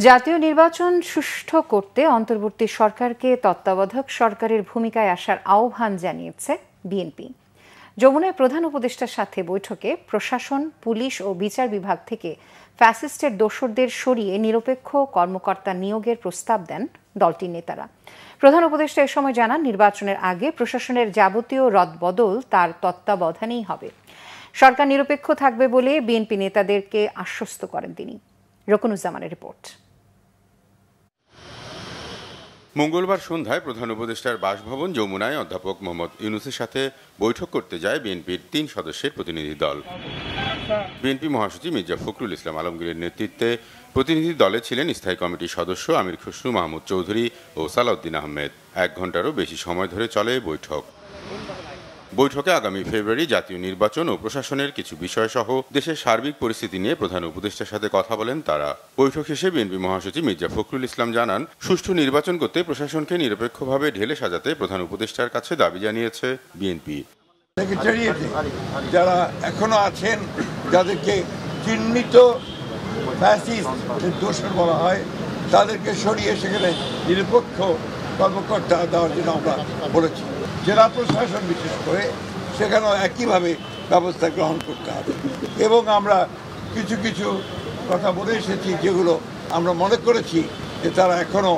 জাতীয় নির্বাচন সুষ্ঠু করতে অন্তর্বর্তী সরকারকে তত্ত্বাবধায়ক সরকারের ভূমিকায় আসার আহ্বান জানিয়েছে বিএনপি। যমুনায় প্রধান উপদেষ্টার সাথে বৈঠকে প্রশাসন, পুলিশ ও বিচার বিভাগ থেকে ফ্যাসিস্টের দোসরদের সরিয়ে নিরপেক্ষ কর্মকর্তা নিয়োগের প্রস্তাব দেন দলটির নেতারা। প্রধান উপদেষ্টা এ সময় জানান, নির্বাচনের আগে প্রশাসনের যাবতীয় রদবদল তার তত্ত্বাবধানেই হবে। সরকার নিরপেক্ষ থাকবে বলে বিএনপি নেতাদেরকে আশ্বস্ত করেন তিনি। রকুনুজ্জামানের রিপোর্ট। মঙ্গলবার সন্ধ্যায় প্রধান উপদেষ্টার বাসভবন যমুনায় অধ্যাপক মোহাম্মদ ইউনূসের সাথে বৈঠক করতে যায় বিএনপির ৩ সদস্যের প্রতিনিধি দল। বিএনপি মহাসচিব মির্জা ফখরুল ইসলাম আলমগীরের নেতৃত্বে প্রতিনিধি দলে ছিলেন স্থায়ী কমিটির সদস্য আমির খসরু মাহমুদ চৌধুরী ও সালাউদ্দিন আহমেদ। ১ ঘণ্টারও বেশি সময় ধরে চলে বৈঠকে আগামী ফেব্রুয়ারি জাতীয় নির্বাচন ও প্রশাসনের কিছু বিষয় সহ দেশের সার্বিক পরিস্থিতি নিয়ে প্রধান উপদেষ্টার সাথে কথা বলেন তারা। বৈঠক শেষে বিএনপি মহাসচিব মির্জা ফখরুল ইসলাম জানান, সুষ্ঠু নির্বাচন করতে প্রশাসনকে নিরপেক্ষভাবে ঢেলে সাজাতে প্রধান উপদেষ্টার কাছে দাবি জানিয়েছে বিএনপি। সেক্রেটারিয়েটে যারা এখনো আছেন, যাদেরকে চিহ্নিত ফ্যাসিস্টের দোষর বলা হয়, তাদেরকে সরিয়ে সেখানে নিরপেক্ষ কর্মকর্তা দেওয়ার জন্য আমরা বলেছি। জেলা প্রশাসন বিশেষ করে সেখানেও একইভাবে ব্যবস্থা গ্রহণ করতে হবে। এবং আমরা কিছু কিছু কথা বলে এসেছি যেগুলো আমরা মনে করেছি যে তারা এখনও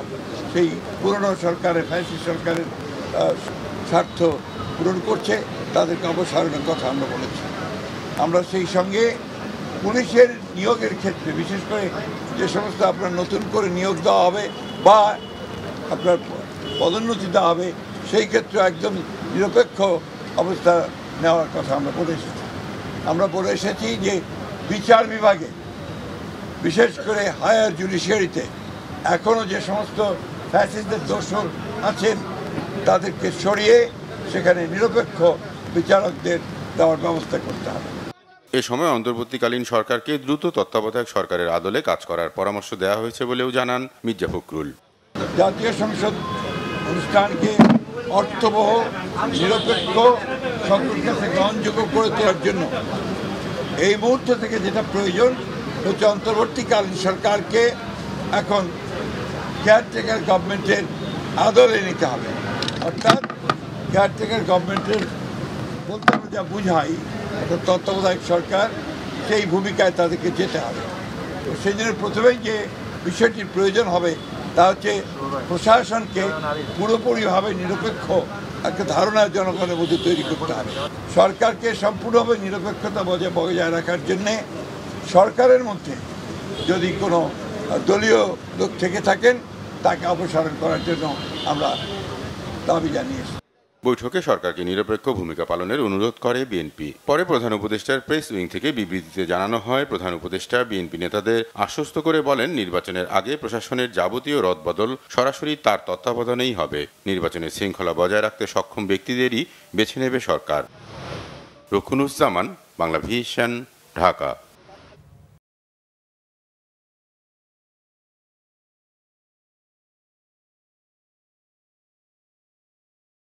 সেই পুরনো সরকারের, ফ্যাসিস্ট সরকারের স্বার্থ পূরণ করছে, তাদেরকে অবসারণের কথা আমরা বলেছি। আমরা সেই সঙ্গে পুলিশের নিয়োগের ক্ষেত্রে বিশেষ করে যে সমস্ত আপনার নতুন করে নিয়োগ দেওয়া হবে বা আপনার পদোন্নতি দেওয়া হবে, সেই ক্ষেত্রে একদম নিরপেক্ষ অবস্থা নেওয়ার কথা আমরা বলে এসেছি। আমরা বলে এসেছি যে বিচার বিভাগে, বিশেষ করে হায়ার জুডিশিয়ারিতে এখনও যে সমস্ত ফ্যাসিস্টদের দোষর আছেন, তাদেরকে সরিয়ে সেখানে নিরপেক্ষ বিচারকদের দেওয়ার ব্যবস্থা করতে হবে। এ সময় অন্তর্বর্তীকালীন সরকারকে দ্রুত তত্ত্বাবধায়ক সরকারের আদলে কাজ করার পরামর্শ দেওয়া হয়েছে বলেও জানান মির্জা ফখরুল। জাতীয় সংসদ অনুষ্ঠানকে অর্থবহ, নিরপেক্ষ, সকলের কাছে গ্রহণযোগ্য করে তোলার জন্য এই মুহূর্ত থেকে যেটা প্রয়োজন হচ্ছে অন্তর্বর্তীকালীন সরকারকে এখন কেয়ারটেকার গভর্নমেন্টের আদলে নিতে হবে। অর্থাৎ কেয়ারটেকার গভর্নমেন্টের বলতে আমরা যা বুঝাই, তত্ত্বাবধায়ক সরকার, সেই ভূমিকায় তাদেরকে যেতে হবে। তো সেই জন্য প্রথমেই যে বিষয়টির প্রয়োজন হবে তা হচ্ছে প্রশাসনকে পুরোপুরিভাবে নিরপেক্ষ একটা ধারণা জনগণের মধ্যে তৈরি করতে হবে। সরকারকে সম্পূর্ণভাবে নিরপেক্ষতা বজায় রাখার জন্যে সরকারের মধ্যে যদি কোনো দলীয় লোক থেকে থাকেন, তাকে অপসারণ করার জন্য আমরা দাবি জানিয়েছি। বৈঠকে সরকারকে নিরপেক্ষ ভূমিকা পালনের অনুরোধ করে বিএনপি। পরে প্রধান উপদেষ্টার প্রেস উইং থেকে বিবৃতিতে জানানো হয়, প্রধান উপদেষ্টা বিএনপি নেতাদের আশ্বস্ত করে বলেন, নির্বাচনের আগে প্রশাসনের যাবতীয় রদবদল সরাসরি তার তত্ত্বাবধানেই হবে। নির্বাচনের শৃঙ্খলা বজায় রাখতে সক্ষম ব্যক্তিদেরই বেছে নেবে সরকার। রকুনুজ্জামান, বাংলা ভিশন, ঢাকা।